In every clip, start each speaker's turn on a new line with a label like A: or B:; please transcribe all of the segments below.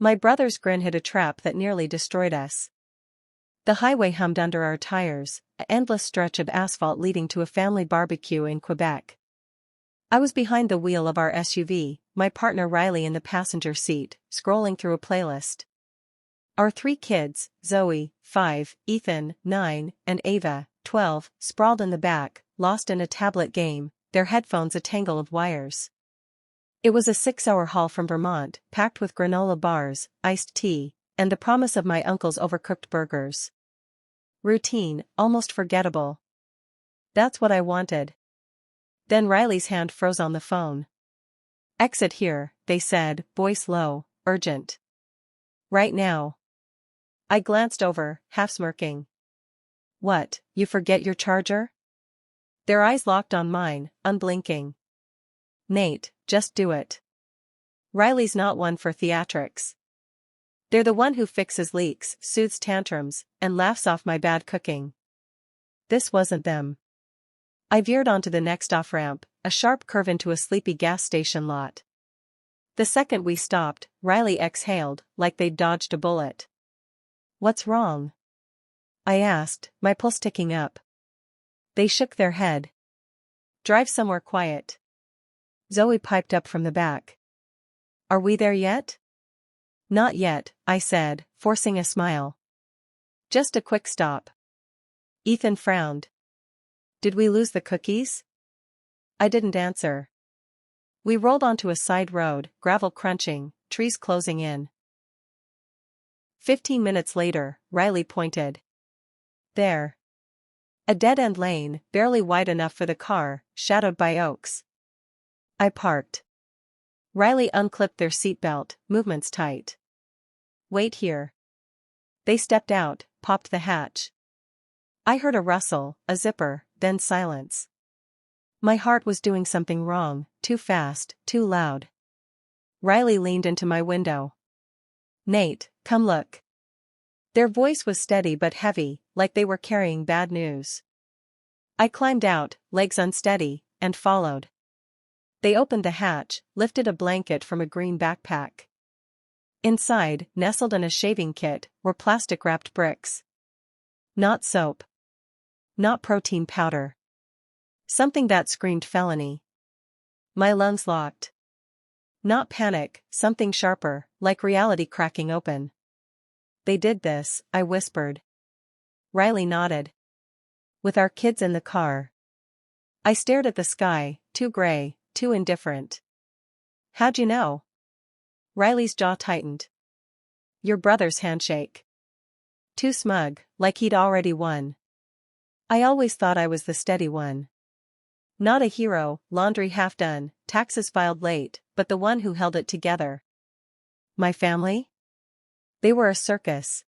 A: My brother's grin hit a trap that nearly destroyed us. The highway hummed under our tires, an endless stretch of asphalt leading to a family barbecue in Quebec. I was behind the wheel of our SUV, my partner Riley in the passenger seat, scrolling through a playlist. Our 3 kids, Zoe, 5, Ethan, 9, and Ava, 12, sprawled in the back, lost in a tablet game, their headphones a tangle of wires. It was a 6-hour haul from Vermont, packed with granola bars, iced tea, and the promise of my uncle's overcooked burgers. Routine, almost forgettable. That's what I wanted. Then Riley's hand froze on the phone. "Exit here," they said, voice low, urgent. "Right now." I glanced over, half smirking. "What, you forget your charger?" Their eyes locked on mine, unblinking. "Nate, just do it." Riley's not one for theatrics. They're the one who fixes leaks, soothes tantrums, and laughs off my bad cooking. This wasn't them. I veered onto the next off-ramp, a sharp curve into a sleepy gas station lot. The second we stopped, Riley exhaled, like they'd dodged a bullet. "What's wrong?" I asked, my pulse ticking up. They shook their head. "Drive somewhere quiet." Zoe piped up from the back. "Are we there yet?" "Not yet," I said, forcing a smile. "Just a quick stop." Ethan frowned. "Did we lose the cookies?" I didn't answer. We rolled onto a side road, gravel crunching, trees closing in. 15 minutes later, Riley pointed. "There." A dead-end lane, barely wide enough for the car, shadowed by oaks. I parked. Riley unclipped their seatbelt, movements tight. "Wait here." They stepped out, popped the hatch. I heard a rustle, a zipper, then silence. My heart was doing something wrong, too fast, too loud. Riley leaned into my window. "Nate, come look." Their voice was steady but heavy, like they were carrying bad news. I climbed out, legs unsteady, and followed. They opened the hatch, lifted a blanket from a green backpack. Inside, nestled in a shaving kit, were plastic-wrapped bricks. Not soap. Not protein powder. Something that screamed felony. My lungs locked. Not panic, something sharper, like reality cracking open. "They did this," I whispered. Riley nodded. "With our kids in the car." I stared at the sky, too gray, too indifferent. "How'd you know?" Riley's jaw tightened. "Your brother's handshake." Too smug, like he'd already won. I always thought I was the steady one. Not a hero, laundry half done, taxes filed late, but the one who held it together. My family? They were a circus.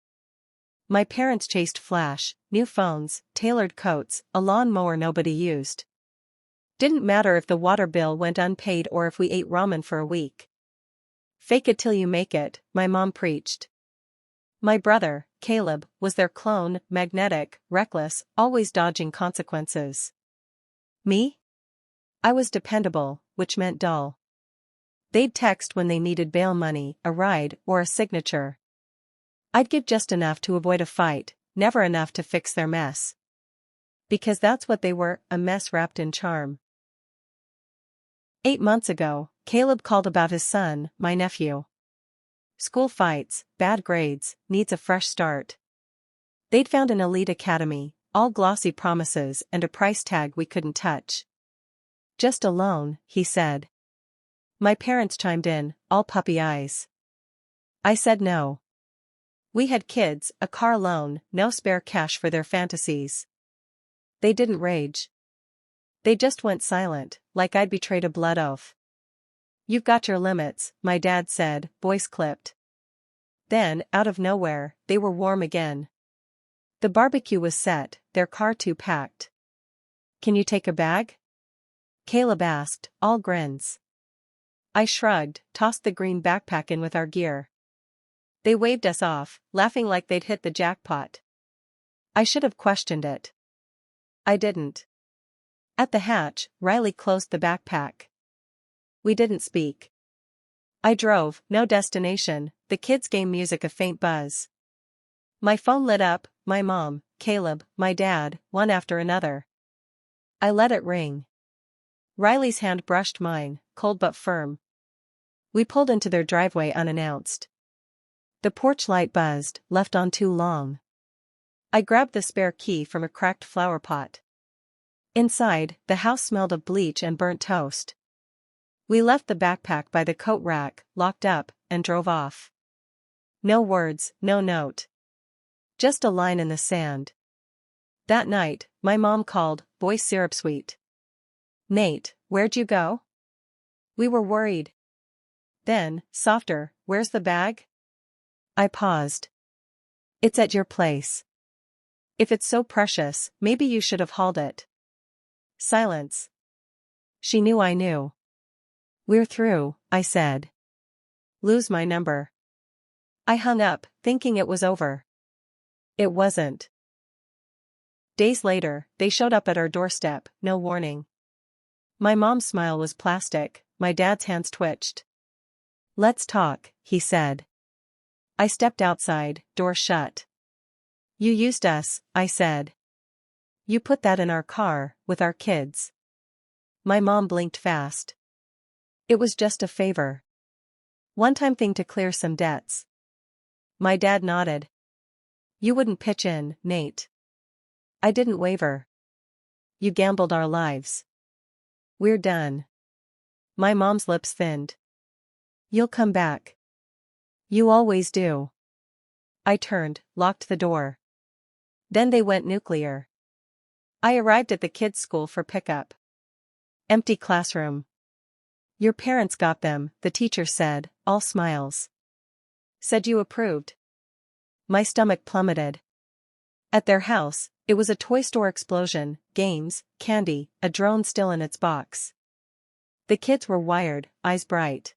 A: My parents chased flash, new phones, tailored coats, a lawn-mower nobody used. Didn't matter if the water bill went unpaid or if we ate ramen for a week. "Fake it till you make it," my mom preached. My brother, Caleb, was their clone, magnetic, reckless, always dodging consequences. Me? I was dependable, which meant dull. They'd text when they needed bail money, a ride, or a signature. I'd give just enough to avoid a fight, never enough to fix their mess. Because that's what they were, a mess wrapped in charm. 8 months ago, Caleb called about his son, my nephew. School fights, bad grades, needs a fresh start. They'd found an elite academy, all glossy promises and a price tag we couldn't touch. "Just a loan," he said. My parents chimed in, all puppy eyes. I said no. We had kids, a car loan, no spare cash for their fantasies. They didn't rage. They just went silent, like I'd betrayed a blood oath. "You've got your limits," my dad said, voice clipped. Then, out of nowhere, they were warm again. The barbecue was set, their car too packed. "Can you take a bag?" Caleb asked, all grins. I shrugged, tossed the green backpack in with our gear. They waved us off, laughing like they'd hit the jackpot. I should have questioned it. I didn't. At the hatch, Riley closed the backpack. We didn't speak. I drove, no destination, the kids' game music a faint buzz. My phone lit up, my mom, Caleb, my dad, one after another. I let it ring. Riley's hand brushed mine, cold but firm. We pulled into their driveway unannounced. The porch light buzzed, left on too long. I grabbed the spare key from a cracked flower pot. Inside, the house smelled of bleach and burnt toast. We left the backpack by the coat rack, locked up, and drove off. No words, no note. Just a line in the sand. That night, my mom called, voice syrup sweet. "Nate, where'd you go?" We were worried. Then, softer, "Where's the bag?" I paused. "It's at your place. If it's so precious, maybe you should have hauled it." Silence. She knew I knew. "We're through," I said. "Lose my number." I hung up, thinking it was over. It wasn't. Days later, they showed up at our doorstep, no warning. My mom's smile was plastic, my dad's hands twitched. "Let's talk," he said. I stepped outside, door shut. "You used us," I said. "You put that in our car, with our kids." My mom blinked fast. "It was just a favor. One-time thing to clear some debts." My dad nodded. "You wouldn't pitch in, Nate." I didn't waver. "You gambled our lives. We're done." My mom's lips thinned. "You'll come back. You always do." I turned, locked the door. Then they went nuclear. I arrived at the kids' school for pickup. Empty classroom. "Your parents got them," the teacher said, all smiles. "Said you approved." My stomach plummeted. At their house, it was a toy store explosion, games, candy, a drone still in its box. The kids were wired, eyes bright.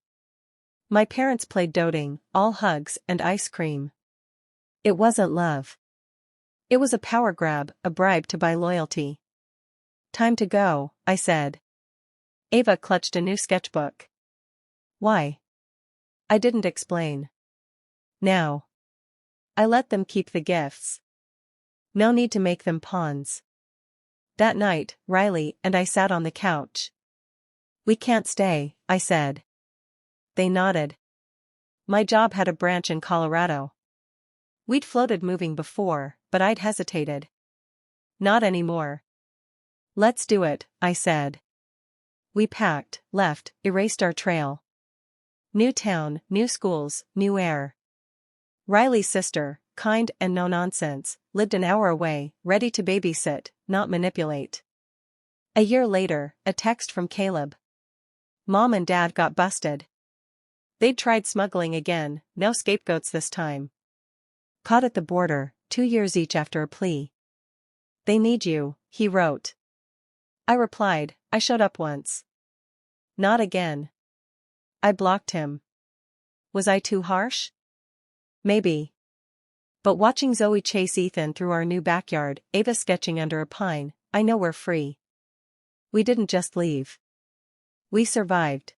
A: My parents played doting, all hugs and ice cream. It wasn't love. It was a power grab, a bribe to buy loyalty. "Time to go," I said. Ava clutched a new sketchbook. "Why?" I didn't explain. "Now." I let them keep the gifts. No need to make them pawns. That night, Riley and I sat on the couch. "We can't stay," I said. They nodded. My job had a branch in Colorado. We'd floated moving before, but I'd hesitated. Not anymore. "Let's do it," I said. We packed, left, erased our trail. New town, new schools, new air. Riley's sister, kind and no nonsense, lived an hour away, ready to babysit, not manipulate. A year later, a text from Caleb. "Mom and Dad got busted. They'd tried smuggling again, no scapegoats this time. Caught at the border, 2 years each after a plea. They need you," he wrote. I replied, "I showed up once." "Not again." I blocked him. Was I too harsh? Maybe. But watching Zoe chase Ethan through our new backyard, Ava sketching under a pine, I know we're free. We didn't just leave. We survived.